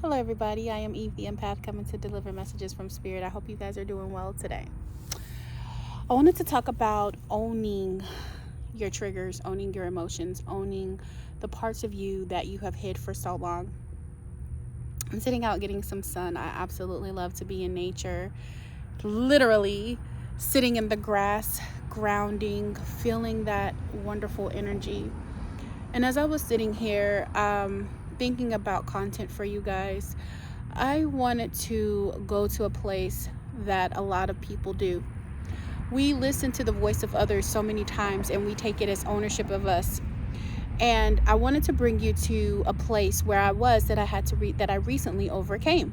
Hello, everybody. I am Eve, the empath, coming to deliver messages from Spirit. I hope you guys are doing well today. I wanted to talk about owning your triggers, owning your emotions, owning the parts of you that you have hid for so long. I'm sitting out getting some sun. I absolutely love to be in nature, literally sitting in the grass, grounding, feeling that wonderful energy. And as I was sitting here, thinking about content for you guys, I wanted to go to a place that a lot of people do. We listen to the voice of others so many times and we take it as ownership of us. And I wanted to bring you to a place where I was that I had to read that I recently overcame.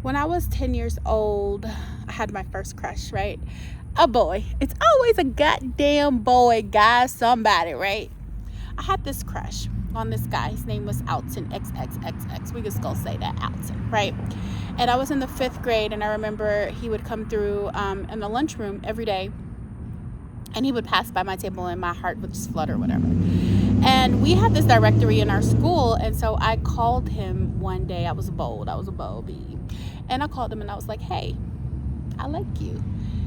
When I was 10 years old, I had my first crush, right? A boy. It's always a goddamn boy, guy, somebody, right? I had this crush on this guy. His name was Alton XXXX. We just gonna say that, Alton, right? And I was in the 5th grade, and I remember he would come through in the lunchroom every day, and he would pass by my table, and my heart would just flutter, whatever. And we had this directory in our school, and so I called him one day. I was bold, bee. And I called him, and I was like, hey, I like you.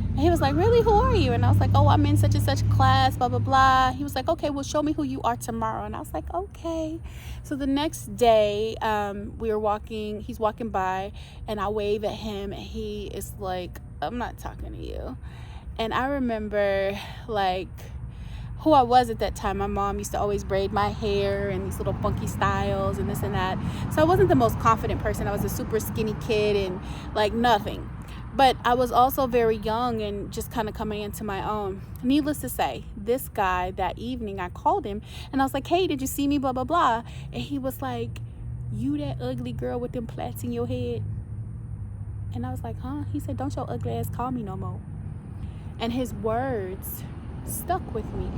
And he was like, really? Who are you? And I was like, oh, I'm in such and such class, blah, blah, blah. He was like, okay, well, show me who you are tomorrow. And I was like, okay. So the next day, he's walking by, and I wave at him, and he is like, I'm not talking to you. And I remember, like, who I was at that time. My mom used to always braid my hair and these little funky styles and this and that. So I wasn't the most confident person. I was a super skinny kid and like nothing. But I was also very young and just kind of coming into my own. Needless to say, this guy, that evening, I called him and I was like, hey, did you see me, blah, blah, blah. And he was like, you that ugly girl with them plaits in your head? And I was like, huh? He said, don't your ugly ass call me no more. And his words stuck with me.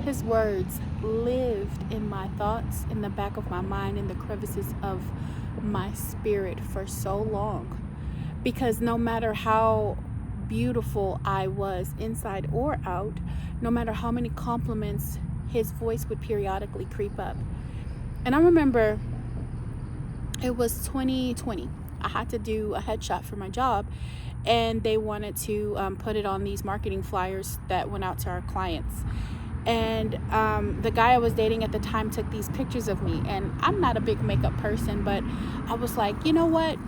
His words lived in my thoughts, in the back of my mind, in the crevices of my spirit for so long. Because no matter how beautiful I was inside or out, no matter how many compliments, his voice would periodically creep up. And I remember it was 2020. I had to do a headshot for my job, and they wanted to put it on these marketing flyers that went out to our clients. And the guy I was dating at the time took these pictures of me, and I'm not a big makeup person, but I was like, you know what?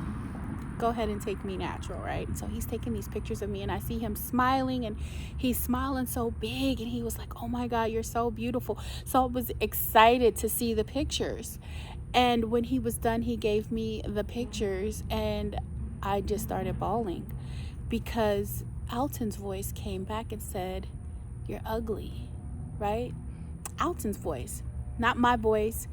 Go ahead and take me natural, right? And so he's taking these pictures of me, and I see him smiling, and he's smiling so big, and he was like, oh my God, you're so beautiful. So I was excited to see the pictures. And when he was done, he gave me the pictures, and I just started bawling because Alton's voice came back and said, you're ugly, right? Alton's voice, not my voice,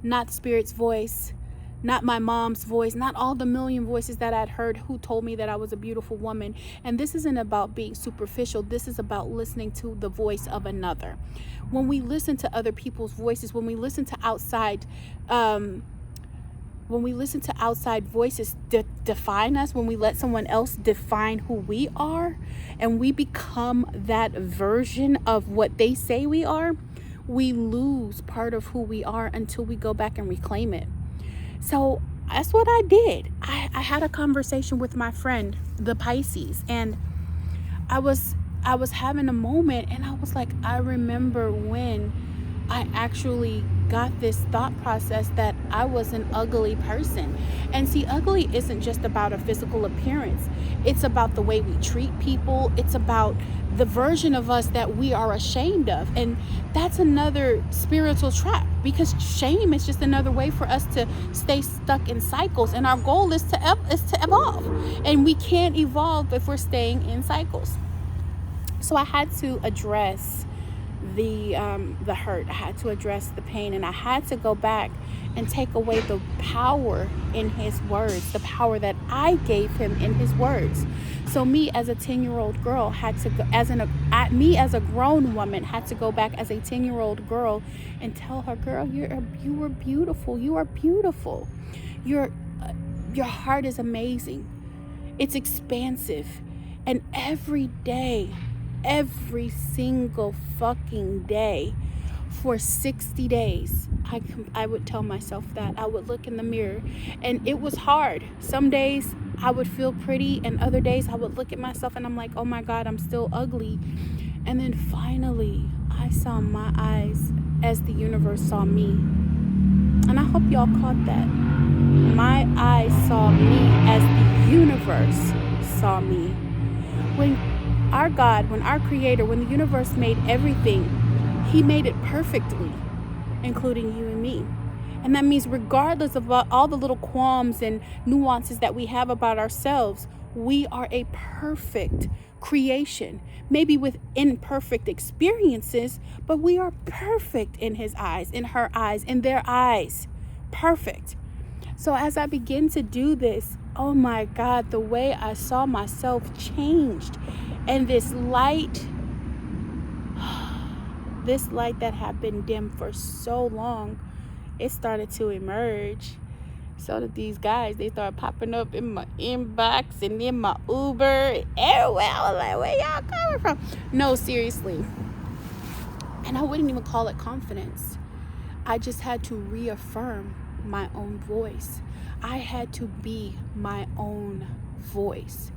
not Spirit's voice, not my mom's voice, not all the million voices that I'd heard who told me that I was a beautiful woman. And this isn't about being superficial. This is about listening to the voice of another. When we listen to other people's voices, when we listen to outside voices define us, when we let someone else define who we are, and we become that version of what they say we are, we lose part of who we are until we go back and reclaim it. So that's what I did. I had a conversation with my friend, the Pisces, and I was having a moment, and I was like, I remember when I actually got this thought process that I was an ugly person. And see, ugly isn't just about a physical appearance. It's about the way we treat people. It's about the version of us that we are ashamed of. And that's another spiritual trap, because shame is just another way for us to stay stuck in cycles. And our goal is to evolve. And we can't evolve if we're staying in cycles. So I had to address the hurt. I had to address the pain, and I had to go back and take away the power in his words, the power that I gave him in his words. So me as a 10-year-old girl had to go, me as a grown woman had to go back as a 10-year-old girl and tell her, girl, you were beautiful. You are beautiful. Your heart is amazing. It's expansive. And every single fucking day for 60 days, I would tell myself that. I would look in the mirror, and it was hard. Some days I would feel pretty, and other days I would look at myself and I'm like, oh my God, I'm still ugly. And then finally I saw my eyes as the universe saw me. And I hope y'all caught that. My eyes saw me as the universe saw me. When our God, when our Creator, when the universe made everything, He made it perfectly, including you and me. And that means regardless of all the little qualms and nuances that we have about ourselves, we are a perfect creation, maybe with imperfect experiences, but we are perfect in His eyes, in her eyes, in their eyes. Perfect. So as I begin to do this, oh my God, the way I saw myself changed. And this light that had been dim for so long, it started to emerge. So that these guys, they started popping up in my inbox and in my Uber, everywhere. I was like, where y'all coming from? No, seriously. And I wouldn't even call it confidence. I just had to reaffirm my own voice. I had to be my own voice.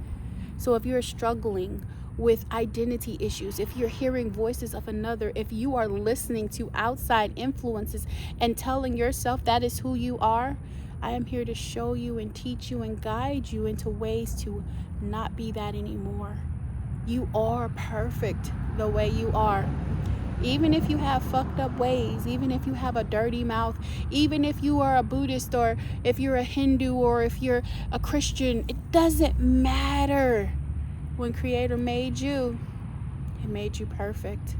So if you're struggling with identity issues, if you're hearing voices of another, if you are listening to outside influences and telling yourself that is who you are, I am here to show you and teach you and guide you into ways to not be that anymore. You are perfect the way you are. Even if you have fucked up ways, even if you have a dirty mouth, even if you are a Buddhist or if you're a Hindu or if you're a Christian, it doesn't matter. When Creator made you, He made you perfect.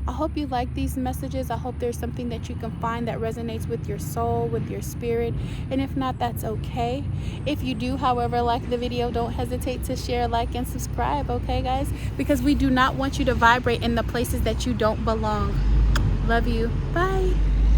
I hope you like these messages. I hope there's something that you can find that resonates with your soul, with your spirit. And if not, that's okay. If you do, however, like the video, don't hesitate to share, like, and subscribe, okay, guys? Because we do not want you to vibrate in the places that you don't belong. Love you. Bye.